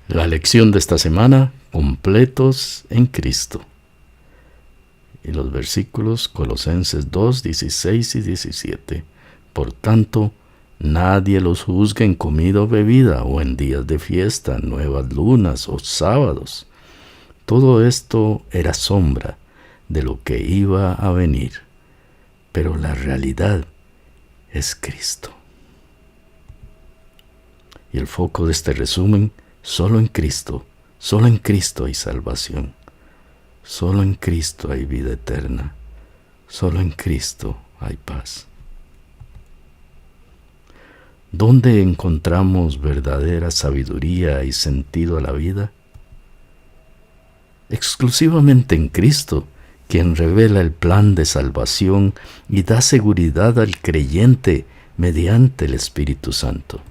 La lección de esta semana, completos en Cristo. Y los versículos Colosenses 2, 16 y 17. Por tanto, nadie los juzgue en comida o bebida, o en días de fiesta, nuevas lunas o sábados. Todo esto era sombra de lo que iba a venir, pero la realidad es Cristo. Y el foco de este resumen: solo en Cristo hay salvación. Solo en Cristo hay vida eterna. Solo en Cristo hay paz. ¿Dónde encontramos verdadera sabiduría y sentido a la vida? Exclusivamente en Cristo, quien revela el plan de salvación y da seguridad al creyente mediante el Espíritu Santo.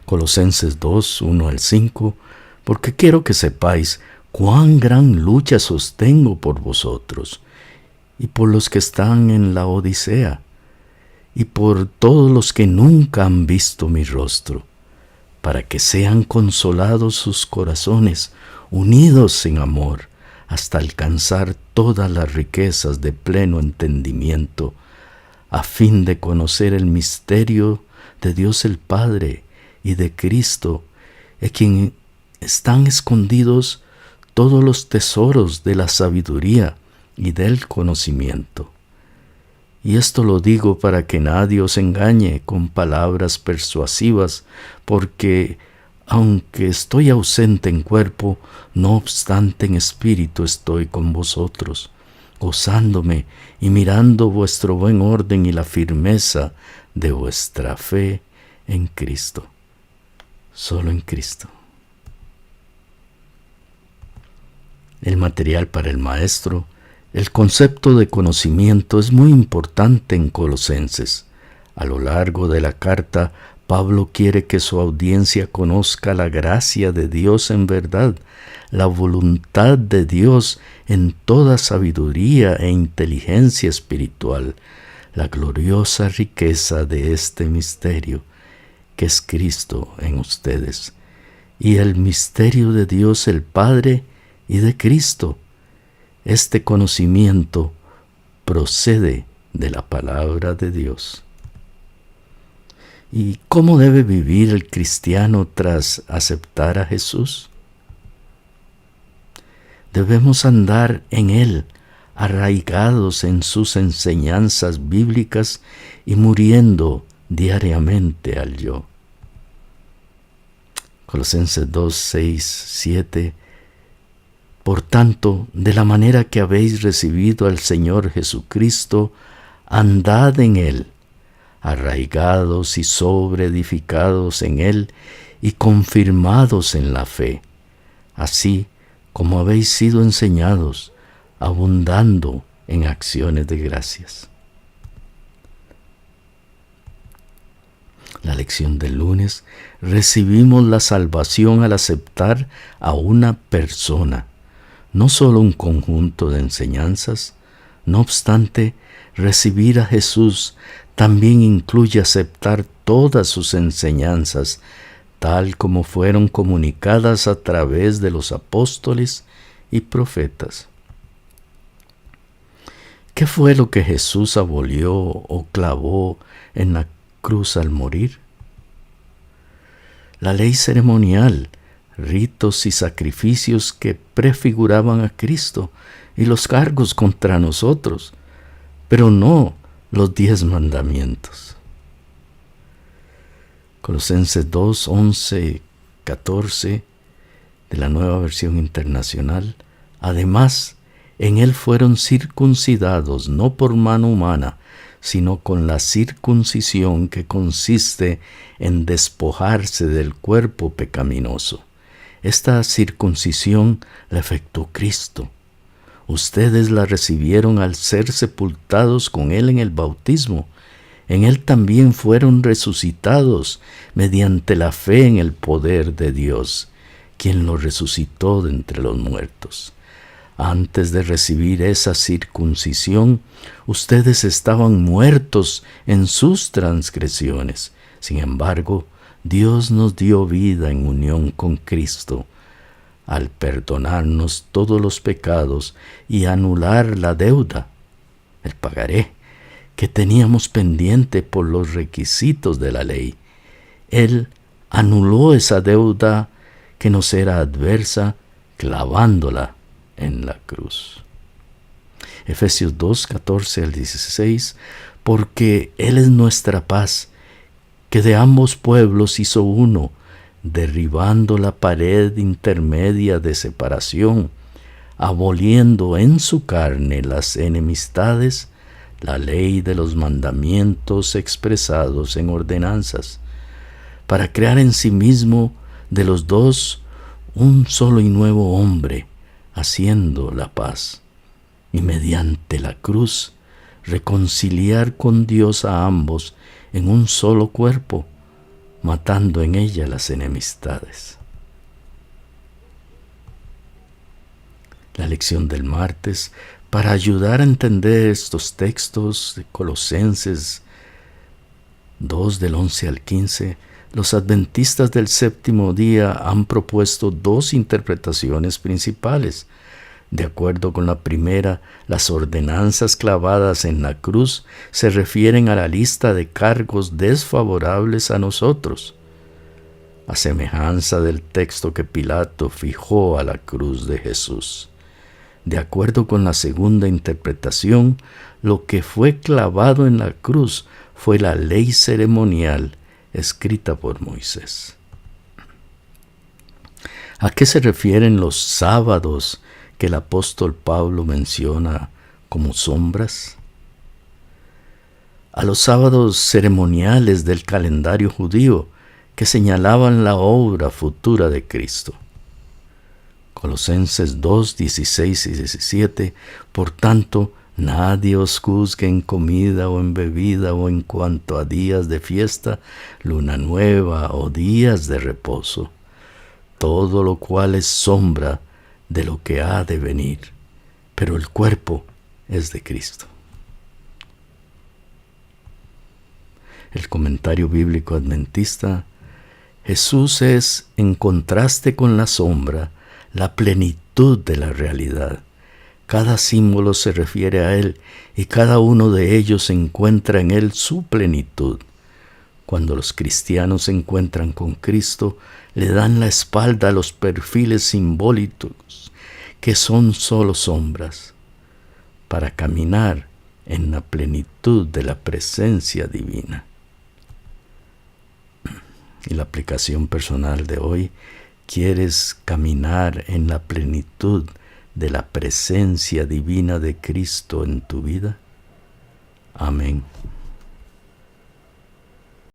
Colosenses 2, 1 al 5, porque quiero que sepáis cuán gran lucha sostengo por vosotros, y por los que están en la Odisea, y por todos los que nunca han visto mi rostro, para que sean consolados sus corazones, unidos en amor, hasta alcanzar todas las riquezas de pleno entendimiento, a fin de conocer el misterio de Dios el Padre y de Cristo, en quien están escondidos todos los tesoros de la sabiduría y del conocimiento. Y esto lo digo para que nadie os engañe con palabras persuasivas, porque aunque estoy ausente en cuerpo, no obstante en espíritu estoy con vosotros, gozándome y mirando vuestro buen orden y la firmeza de vuestra fe en Cristo. Solo en Cristo. El material para el maestro. El concepto de conocimiento es muy importante en Colosenses. A lo largo de la carta, Pablo quiere que su audiencia conozca la gracia de Dios en verdad, la voluntad de Dios en toda sabiduría e inteligencia espiritual, la gloriosa riqueza de este misterio, que es Cristo en ustedes, y el misterio de Dios el Padre y de Cristo. Este conocimiento procede de la palabra de Dios. ¿Y cómo debe vivir el cristiano tras aceptar a Jesús? Debemos andar en Él, arraigados en sus enseñanzas bíblicas y muriendo diariamente al yo. Colosenses 2, 6, 7. Por tanto, de la manera que habéis recibido al Señor Jesucristo, andad en Él, arraigados y sobreedificados en Él y confirmados en la fe, así como habéis sido enseñados, abundando en acciones de gracias. La lección del lunes: recibimos la salvación al aceptar a una persona, no solo un conjunto de enseñanzas. No obstante, recibir a Jesús también incluye aceptar todas sus enseñanzas, tal como fueron comunicadas a través de los apóstoles y profetas. ¿Qué fue lo que Jesús abolió o clavó en la cruz al morir? La ley ceremonial, ritos y sacrificios que prefiguraban a Cristo y los cargos contra nosotros, pero no los 10 mandamientos. Colosenses 2, 11, 14 de la Nueva Versión Internacional. Además, en Él fueron circuncidados no por mano humana, sino con la circuncisión que consiste en despojarse del cuerpo pecaminoso. Esta circuncisión la efectuó Cristo. Ustedes la recibieron al ser sepultados con Él en el bautismo. En Él también fueron resucitados mediante la fe en el poder de Dios, quien lo resucitó de entre los muertos. Antes de recibir esa circuncisión, ustedes estaban muertos en sus transgresiones. Sin embargo, Dios nos dio vida en unión con Cristo al perdonarnos todos los pecados y anular la deuda, el pagaré, que teníamos pendiente por los requisitos de la ley. Él anuló esa deuda que nos era adversa, clavándola en la cruz. Efesios 2, 14 al 16, porque Él es nuestra paz, que de ambos pueblos hizo uno, derribando la pared intermedia de separación, aboliendo en su carne las enemistades, la ley de los mandamientos expresados en ordenanzas, para crear en sí mismo de los dos un solo y nuevo hombre, haciendo la paz, y mediante la cruz reconciliar con Dios a ambos en un solo cuerpo, matando en ella las enemistades. La lección del martes, para ayudar a entender estos textos de Colosenses 2 del 11 al 15, los adventistas del séptimo día han propuesto dos interpretaciones principales. De acuerdo con la primera, las ordenanzas clavadas en la cruz se refieren a la lista de cargos desfavorables a nosotros, a semejanza del texto que Pilato fijó a la cruz de Jesús. De acuerdo con la segunda interpretación, lo que fue clavado en la cruz fue la ley ceremonial escrita por Moisés. ¿A qué se refieren los sábados que el apóstol Pablo menciona como sombras? A los sábados ceremoniales del calendario judío que señalaban la obra futura de Cristo. Colosenses 2, 16 y 17, por tanto, nadie os juzgue en comida o en bebida o en cuanto a días de fiesta, luna nueva o días de reposo, todo lo cual es sombra de lo que ha de venir, pero el cuerpo es de Cristo. El comentario bíblico adventista: Jesús es, en contraste con la sombra, la plenitud de la realidad. Cada símbolo se refiere a Él y cada uno de ellos encuentra en Él su plenitud. Cuando los cristianos se encuentran con Cristo, le dan la espalda a los perfiles simbólicos, que son solo sombras, para caminar en la plenitud de la presencia divina. Y la aplicación personal de hoy: ¿quieres caminar en la plenitud de la presencia divina de Cristo en tu vida? Amén.